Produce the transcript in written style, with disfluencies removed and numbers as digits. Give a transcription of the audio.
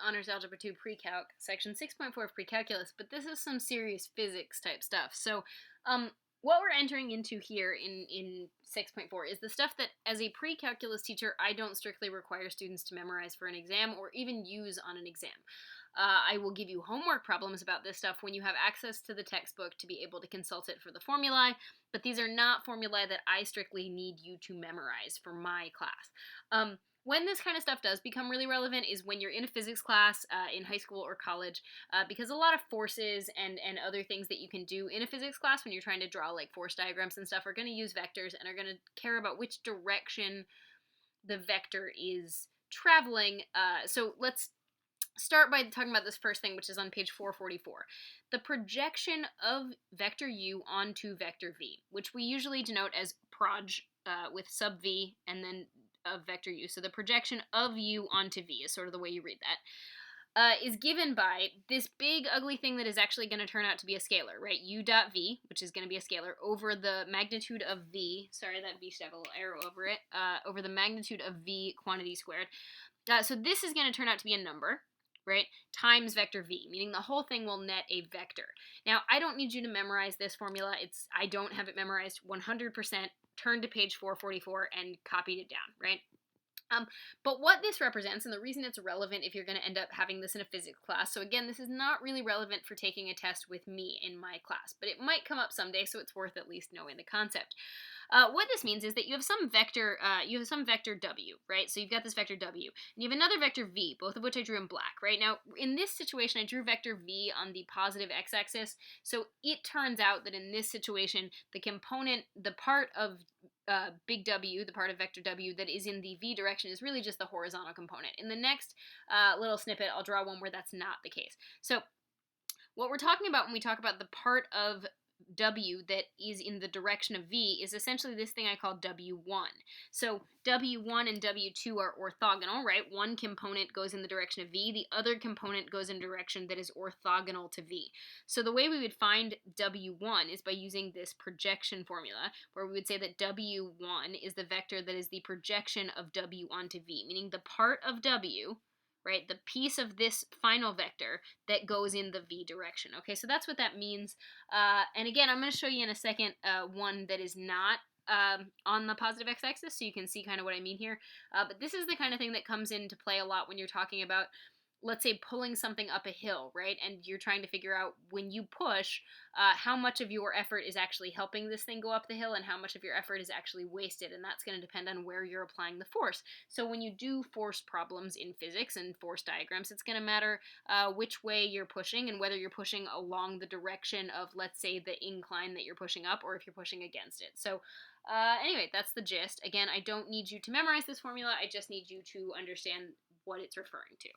Honors Algebra 2 Pre-Calc, section 6.4 of Pre-Calculus, but this is some serious physics type stuff. So, what we're entering into here in 6.4 is the stuff that, as a pre-calculus teacher, I don't strictly require students to memorize for an exam or even use on an exam. I will give you homework problems about this stuff when you have access to the textbook to be able to consult it for the formulae, but these are not formulae that I strictly need you to memorize for my class. When this kind of stuff does become really relevant is when you're in a physics class in high school or college, because a lot of forces and other things that you can do in a physics class when you're trying to draw like force diagrams and stuff are going to use vectors and are going to care about which direction the vector is traveling. So let's start by talking about this first thing, which is on page 444. The projection of vector u onto vector v, which we usually denote as proj with sub v and then of vector u. So the projection of u onto v is sort of the way you read that. Is given by this big ugly thing that is actually going to turn out to be a scalar, right? U dot v, which is going to be a scalar, over the magnitude of v, sorry, that v should have a little arrow over it, over the magnitude of v quantity squared. So this is going to turn out to be a number, right, times vector v, meaning the whole thing will net a vector. Now, I don't need you to memorize this formula. I don't have it memorized 100%. Turn to page 444 and copied it down, right? But what this represents, and the reason it's relevant if you're going to end up having this in a physics class, so again, this is not really relevant for taking a test with me in my class, but it might come up someday, so it's worth at least knowing the concept. What this means is that you have some vector, w, right? So you've got this vector w, and you have another vector v, both of which I drew in black, right? Now, in this situation, I drew vector v on the positive x-axis, so it turns out that in this situation, the part of big W, the part of vector W that is in the v direction is really just the horizontal component. In the next little snippet, I'll draw one where that's not the case. So what we're talking about when we talk about the part of W that is in the direction of V is essentially this thing I call W1. So W1 and W2 are orthogonal, right? One component goes in the direction of V, the other component goes in a direction that is orthogonal to V. So the way we would find W1 is by using this projection formula, where we would say that W1 is the vector that is the projection of W onto V, meaning the part of W, right, the piece of this final vector that goes in the v direction. Okay, so that's what that means. And again, I'm going to show you in a second one that is not on the positive x-axis, so you can see kind of what I mean here. But this is the kind of thing that comes into play a lot when you're talking about, let's say, pulling something up a hill, right? And you're trying to figure out, when you push, how much of your effort is actually helping this thing go up the hill and how much of your effort is actually wasted, and that's going to depend on where you're applying the force. So when you do force problems in physics and force diagrams, it's going to matter which way you're pushing and whether you're pushing along the direction of, let's say, the incline that you're pushing up, or if you're pushing against it. So anyway, that's the gist. Again, I don't need you to memorize this formula. I just need you to understand what it's referring to.